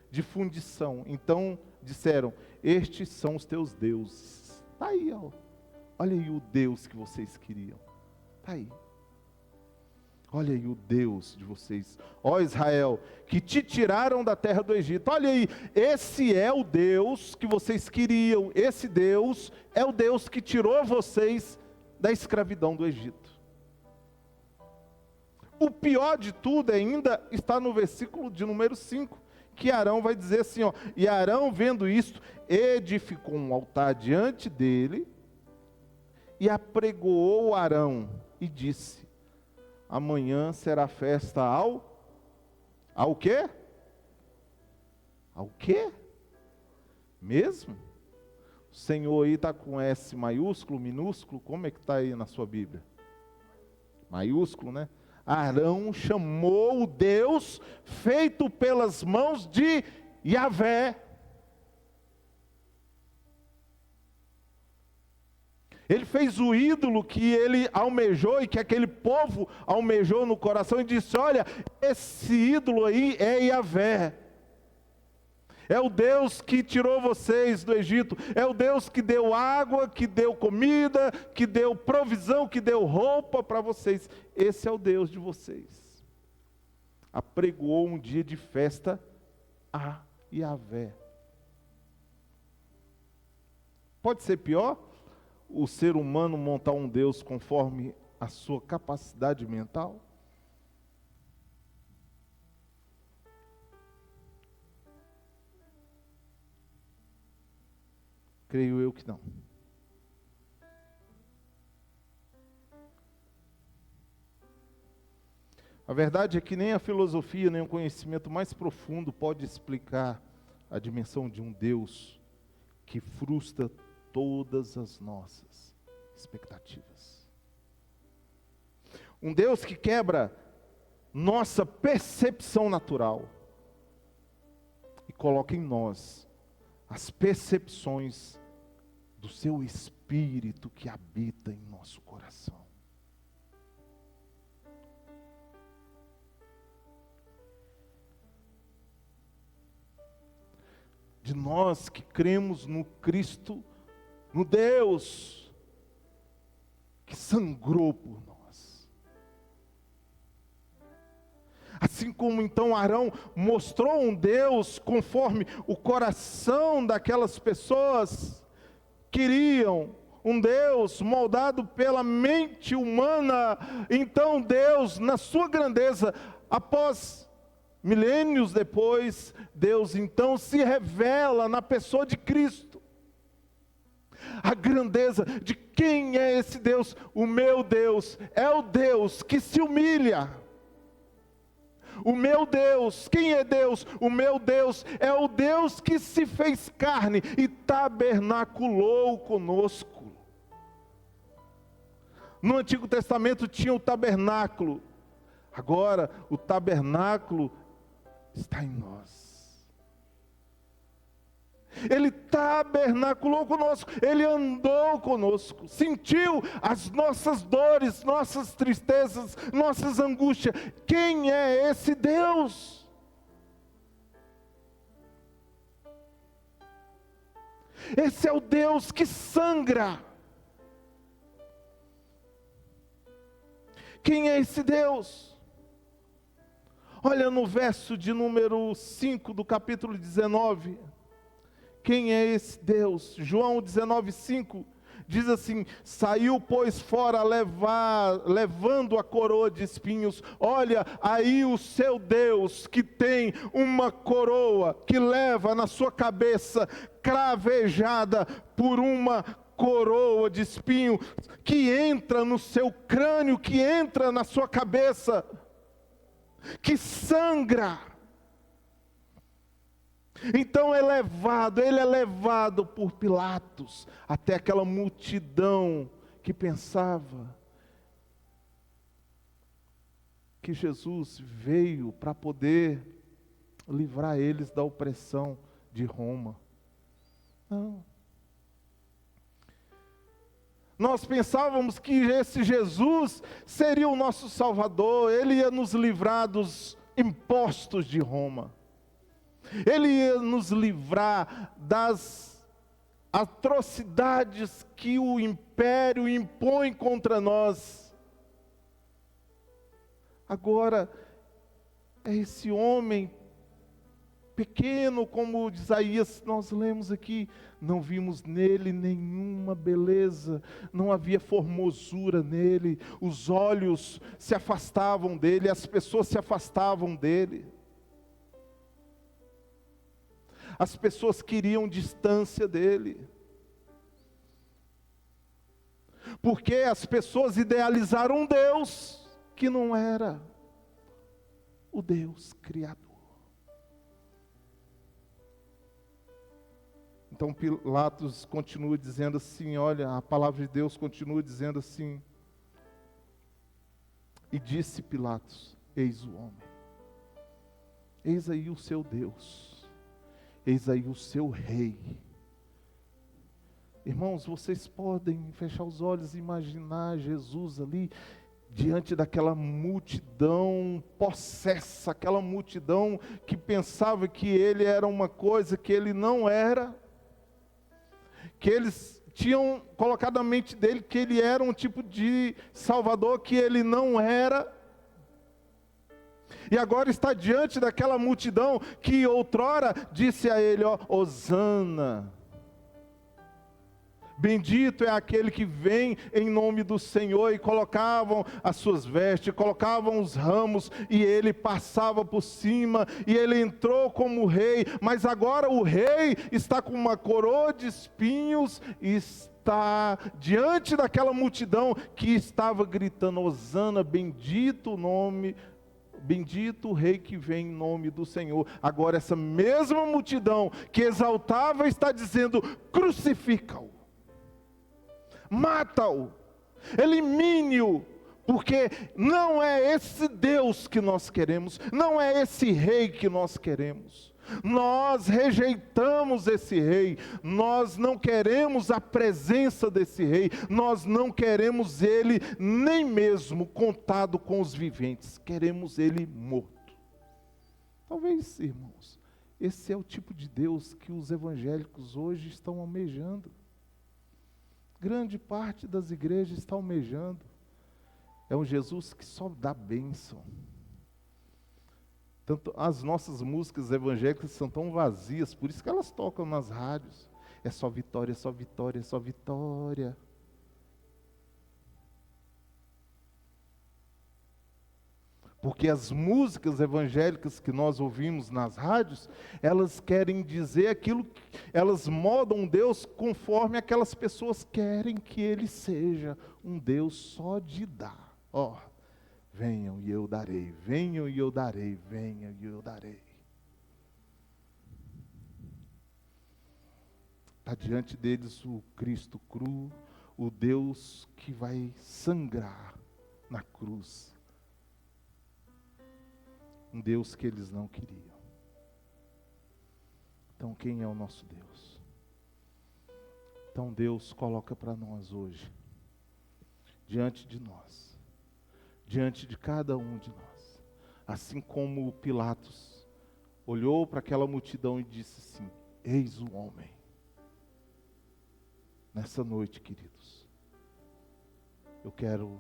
de fundição. Então disseram: estes são os teus deuses. Está aí, ó. Olha aí o Deus que vocês queriam. Está aí. Olha aí o Deus de vocês, ó Israel, que te tiraram da terra do Egito. Olha aí, esse é o Deus que vocês queriam. Esse Deus é o Deus que tirou vocês da escravidão do Egito. O pior de tudo ainda está no versículo de número 5, que Arão vai dizer assim, ó: e Arão, vendo isto, edificou um altar diante dele, e apregoou Arão, e disse: amanhã será festa ao quê? Ao quê? Mesmo? O Senhor aí está com S maiúsculo, minúsculo, como é que está aí na sua Bíblia? Maiúsculo, né? Arão chamou o Deus feito pelas mãos de Yahvé. Ele fez o ídolo que ele almejou e que aquele povo almejou no coração e disse: olha, esse ídolo aí é Yahvé. É o Deus que tirou vocês do Egito, é o Deus que deu água, que deu comida, que deu provisão, que deu roupa para vocês. Esse é o Deus de vocês. Apregoou um dia de festa a Yahvé. Pode ser pior o ser humano montar um Deus conforme a sua capacidade mental? Creio eu que não. A verdade é que nem a filosofia, nem o conhecimento mais profundo pode explicar a dimensão de um Deus que frustra todas as nossas expectativas. Um Deus que quebra nossa percepção natural e coloca em nós as percepções do seu Espírito que habita em nosso coração. De nós que cremos no Cristo, no Deus que sangrou por nós. Assim como então Arão mostrou um Deus conforme o coração daquelas pessoas queriam, um Deus moldado pela mente humana, então Deus, na sua grandeza, após milênios depois, Deus então se revela na pessoa de Cristo. A grandeza de quem é esse Deus? O meu Deus é o Deus que se humilha. O meu Deus, quem é Deus? O meu Deus é o Deus que se fez carne e tabernaculou conosco. No Antigo Testamento tinha o tabernáculo. Agora o tabernáculo está em nós. Ele tabernaculou conosco, Ele andou conosco, sentiu as nossas dores, nossas tristezas, nossas angústias. Quem é esse Deus? Esse é o Deus que sangra. Quem é esse Deus? Olha no verso de número 5 do capítulo 19. Quem é esse Deus? João 19:5 diz assim: saiu pois fora levando a coroa de espinhos. Olha aí o seu Deus, que tem uma coroa, que leva na sua cabeça, cravejada por uma coroa de espinho, que entra no seu crânio, que entra na sua cabeça, que sangra. Então ele é levado por Pilatos até aquela multidão que pensava que Jesus veio para poder livrar eles da opressão de Roma. Não. Nós pensávamos que esse Jesus seria o nosso Salvador, Ele ia nos livrar dos impostos de Roma. Ele ia nos livrar das atrocidades que o império impõe contra nós. Agora, é esse homem pequeno, como Isaías nós lemos aqui, não vimos nele nenhuma beleza, não havia formosura nele, os olhos se afastavam dele, as pessoas se afastavam dele. As pessoas queriam distância dele. Porque as pessoas idealizaram um Deus que não era o Deus Criador. Então Pilatos continua dizendo assim, olha, a palavra de Deus continua dizendo assim: e disse Pilatos, eis o homem, eis aí o seu Deus. Eis aí o seu rei. Irmãos, vocês podem fechar os olhos e imaginar Jesus ali, diante daquela multidão possessa, aquela multidão que pensava que ele era uma coisa que ele não era, que eles tinham colocado na mente dele que ele era um tipo de Salvador que ele não era. E agora está diante daquela multidão que outrora disse a ele, ó, Hosana, bendito é aquele que vem em nome do Senhor, e colocavam as suas vestes, colocavam os ramos, e ele passava por cima, e ele entrou como rei, mas agora o rei está com uma coroa de espinhos, e está diante daquela multidão que estava gritando, Hosana, bendito o nome, bendito o rei que vem em nome do Senhor. Agora essa mesma multidão que exaltava está dizendo, crucifica-o, mata-o, elimine-o, porque não é esse Deus que nós queremos, não é esse rei que nós queremos. Nós rejeitamos esse rei, nós não queremos a presença desse rei, nós não queremos ele nem mesmo contado com os viventes, queremos ele morto. Talvez, irmãos, esse é o tipo de Deus que os evangélicos hoje estão almejando. Grande parte das igrejas está almejando. É um Jesus que só dá bênção. Tanto as nossas músicas evangélicas são tão vazias, por isso que elas tocam nas rádios. É só vitória, só vitória, só vitória. Porque as músicas evangélicas que nós ouvimos nas rádios, elas querem dizer aquilo, elas modam Deus conforme aquelas pessoas querem que Ele seja um Deus só de dar. Ó, venham e eu darei, venham e eu darei, venham e eu darei. Está diante deles o Cristo cru, o Deus que vai sangrar na cruz. Um Deus que eles não queriam. Então quem é o nosso Deus? Então Deus coloca para nós hoje, diante de nós, diante de cada um de nós, assim como Pilatos olhou para aquela multidão e disse assim: eis o homem. Nessa noite, queridos, eu quero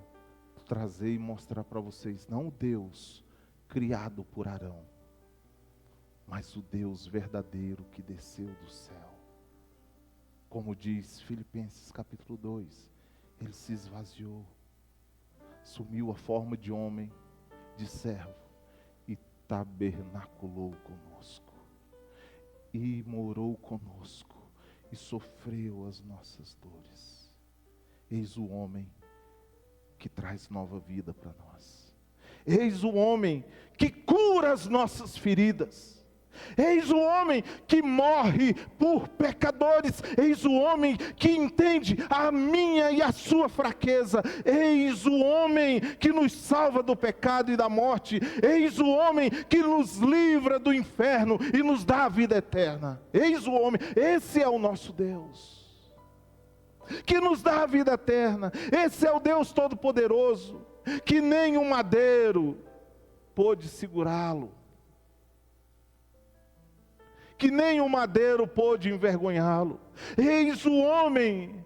trazer e mostrar para vocês, não o Deus criado por Arão, mas o Deus verdadeiro que desceu do céu. Como diz Filipenses capítulo 2, ele se esvaziou, assumiu a forma de homem, de servo, e tabernaculou conosco, e morou conosco, e sofreu as nossas dores. Eis o homem que traz nova vida para nós. Eis o homem que cura as nossas feridas. Eis o homem que morre por pecadores. Eis o homem que entende a minha e a sua fraqueza. Eis o homem que nos salva do pecado e da morte. Eis o homem que nos livra do inferno e nos dá a vida eterna. Eis o homem, esse é o nosso Deus, que nos dá a vida eterna. Esse é o Deus Todo-Poderoso, que nem um madeiro pôde segurá-lo, que nem o madeiro pôde envergonhá-lo. Eis o homem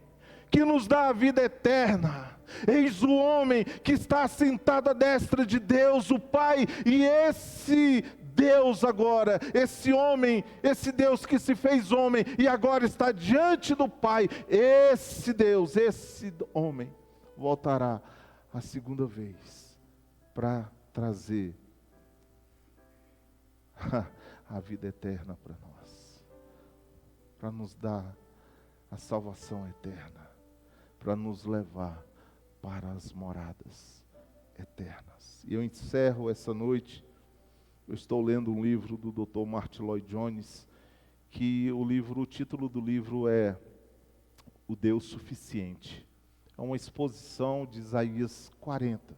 que nos dá a vida eterna. Eis o homem que está sentado à destra de Deus, o Pai. E esse Deus agora, esse homem, esse Deus que se fez homem e agora está diante do Pai, esse Deus, esse homem, voltará a segunda vez para trazer a vida eterna para nós, para nos dar a salvação eterna, para nos levar para as moradas eternas. E eu encerro essa noite, eu estou lendo um livro do Dr. Martyn Lloyd-Jones, que o título do livro é O Deus Suficiente. É uma exposição de Isaías 40.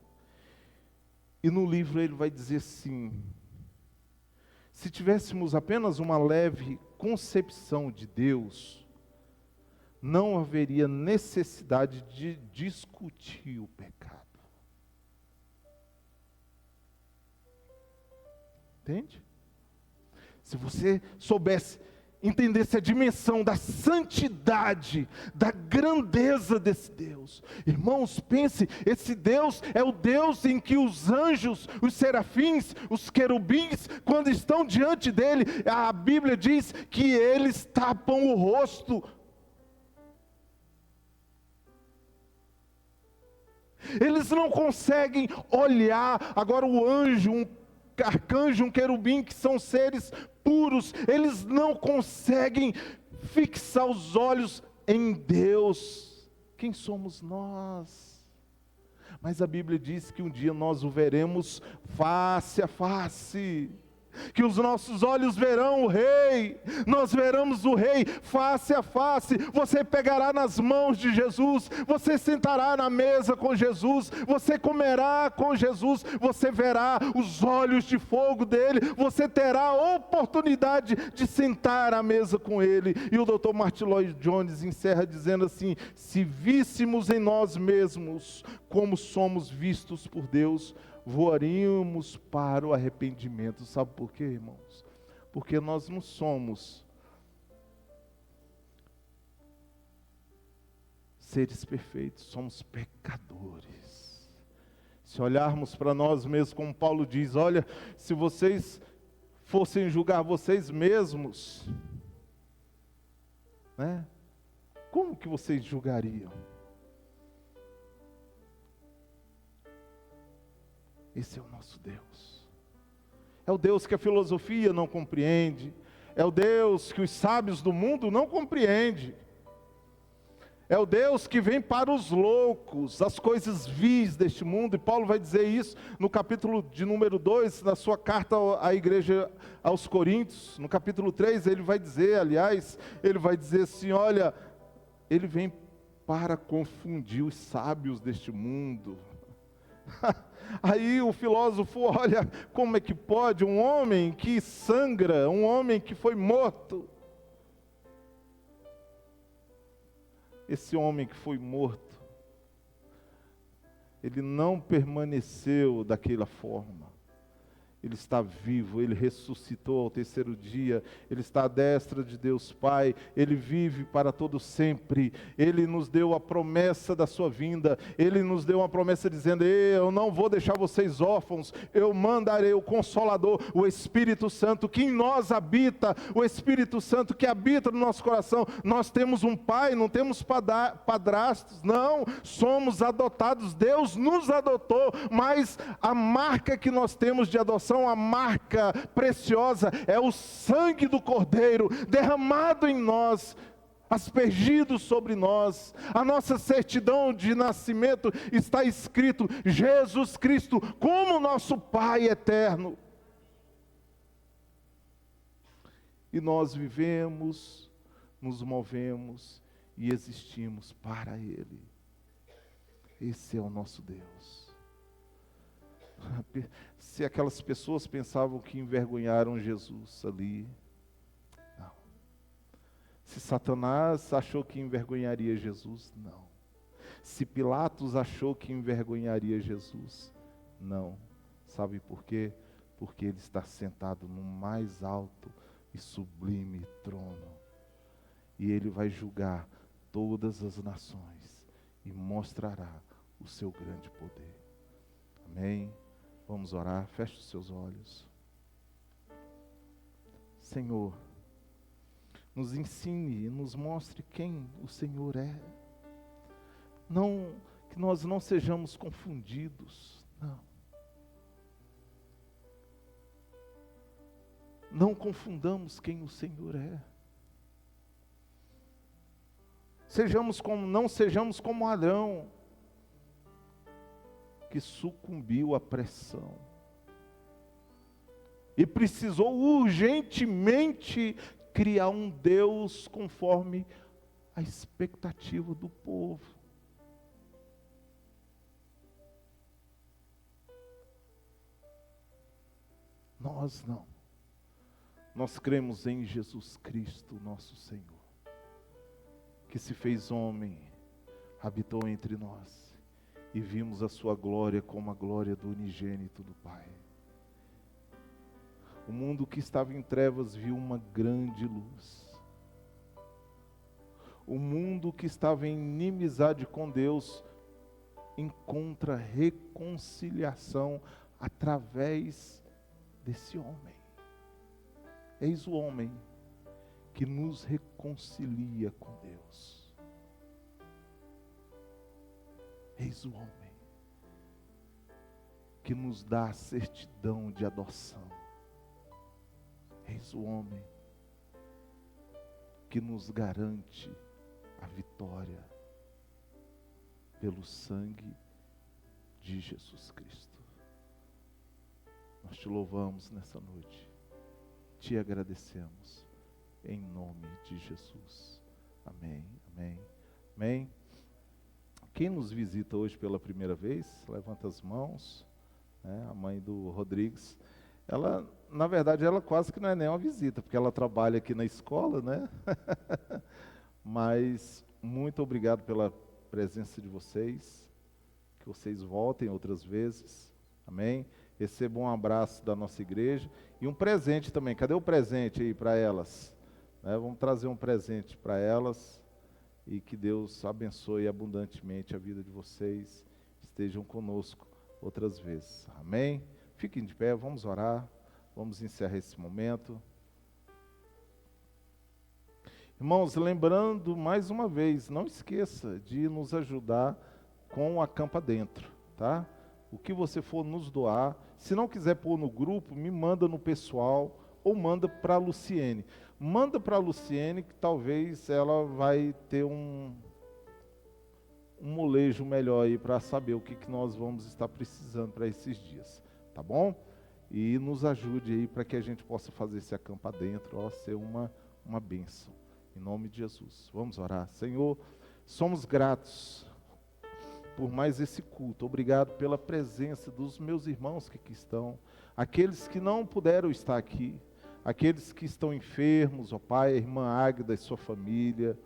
E no livro ele vai dizer assim: se tivéssemos apenas uma leve concepção de Deus, não haveria necessidade de discutir o pecado. Entende? Se você soubesse, entendesse a dimensão da santidade, da grandeza desse Deus. Irmãos, pense, esse Deus é o Deus em que os anjos, os serafins, os querubins, quando estão diante dele, a Bíblia diz que eles tapam o rosto. Eles não conseguem olhar. Agora o anjo, um arcanjo, um querubim, que são seres puros, eles não conseguem fixar os olhos em Deus. Quem somos nós? Mas a Bíblia diz que um dia nós o veremos face a face, que os nossos olhos verão o Rei, nós veremos o Rei face a face. Você pegará nas mãos de Jesus, você sentará na mesa com Jesus, você comerá com Jesus, você verá os olhos de fogo dele, você terá a oportunidade de sentar à mesa com ele. E o Dr. Martyn Lloyd-Jones encerra dizendo assim: se víssemos em nós mesmos como somos vistos por Deus, voaríamos para o arrependimento. Sabe por quê, irmãos? Porque nós não somos seres perfeitos, somos pecadores. Se olharmos para nós mesmos, como Paulo diz, olha, se vocês fossem julgar vocês mesmos, né? Como que vocês julgariam? Esse é o nosso Deus. É o Deus que a filosofia não compreende. É o Deus que os sábios do mundo não compreendem. É o Deus que vem para os loucos, as coisas vis deste mundo. E Paulo vai dizer isso no capítulo de número 2, na sua carta à igreja aos Coríntios. No capítulo 3, ele vai dizer, ele vai dizer assim, olha, ele vem para confundir os sábios deste mundo. Aí o filósofo olha, como é que pode um homem que sangra, um homem que foi morto, esse homem que foi morto, ele não permaneceu daquela forma. Ele está vivo, Ele ressuscitou ao terceiro dia, Ele está à destra de Deus Pai, Ele vive para todo sempre, Ele nos deu a promessa da sua vinda, Ele nos deu uma promessa dizendo, eu não vou deixar vocês órfãos, eu mandarei o Consolador, o Espírito Santo, que em nós habita, o Espírito Santo que habita no nosso coração. Nós temos um Pai, não temos padrastos, não, somos adotados, Deus nos adotou, mas a marca que nós temos de adoção, a marca preciosa, é o sangue do Cordeiro derramado em nós, aspergido sobre nós. A nossa certidão de nascimento está escrito Jesus Cristo como nosso Pai eterno. E nós vivemos, nos movemos e existimos para Ele. Esse é o nosso Deus. Se aquelas pessoas pensavam que envergonharam Jesus ali, não. Se Satanás achou que envergonharia Jesus, não. Se Pilatos achou que envergonharia Jesus, não. Sabe por quê? Porque ele está sentado no mais alto e sublime trono. E ele vai julgar todas as nações e mostrará o seu grande poder. Amém? Vamos orar, feche os seus olhos. Senhor, nos ensine e nos mostre quem o Senhor é. Não, que nós não sejamos confundidos, não. Não confundamos quem o Senhor é. Não sejamos como Arão, que sucumbiu à pressão e precisou urgentemente criar um Deus conforme a expectativa do povo. Nós não. Nós cremos em Jesus Cristo, nosso Senhor, que se fez homem, habitou entre nós, e vimos a sua glória como a glória do unigênito do Pai. O mundo que estava em trevas viu uma grande luz. O mundo que estava em inimizade com Deus encontra reconciliação através desse homem. Eis o homem que nos reconcilia com Deus. Eis o homem que nos dá a certidão de adoção. Eis o homem que nos garante a vitória pelo sangue de Jesus Cristo. Nós te louvamos nessa noite, te agradecemos, em nome de Jesus. Amém, amém, amém. Quem nos visita hoje pela primeira vez, levanta as mãos, né? A mãe do Rodrigues, ela, na verdade, ela quase que não é nem uma visita, porque ela trabalha aqui na escola, né? Mas muito obrigado pela presença de vocês, que vocês voltem outras vezes, amém? Recebam um abraço da nossa igreja e um presente também. Cadê o presente aí para elas? Né? Vamos trazer um presente para elas. E que Deus abençoe abundantemente a vida de vocês. Estejam conosco outras vezes. Amém? Fiquem de pé, vamos orar. Vamos encerrar esse momento. Irmãos, lembrando mais uma vez, não esqueça de nos ajudar com a Campa Dentro, tá? O que você for nos doar, se não quiser pôr no grupo, me manda no pessoal ou manda para a Luciene. Manda para a Luciene que talvez ela vai ter um molejo melhor aí para saber o que nós vamos estar precisando para esses dias, tá bom? E nos ajude aí para que a gente possa fazer esse acampa dentro, ó, ser uma bênção, em nome de Jesus. Vamos orar. Senhor, somos gratos por mais esse culto, obrigado pela presença dos meus irmãos que aqui estão, aqueles que não puderam estar aqui, aqueles que estão enfermos, ó Pai, a irmã Águida e sua família,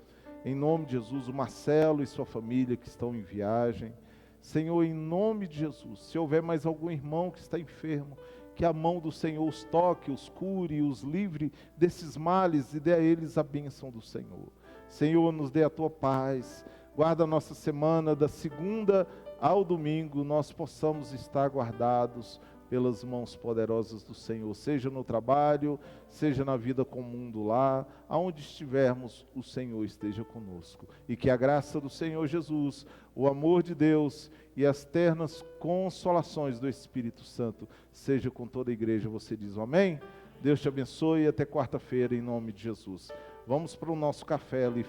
em nome de Jesus, o Marcelo e sua família que estão em viagem. Senhor, em nome de Jesus, se houver mais algum irmão que está enfermo, que a mão do Senhor os toque, os cure, os livre desses males e dê a eles a bênção do Senhor. Senhor, nos dê a tua paz, guarda a nossa semana da segunda ao domingo, nós possamos estar guardados pelas mãos poderosas do Senhor, seja no trabalho, seja na vida comum do lar, aonde estivermos, o Senhor esteja conosco. E que a graça do Senhor Jesus, o amor de Deus e as ternas consolações do Espírito Santo, seja com toda a igreja. Você diz amém? Deus te abençoe e até quarta-feira, em nome de Jesus. Vamos para o nosso café ali.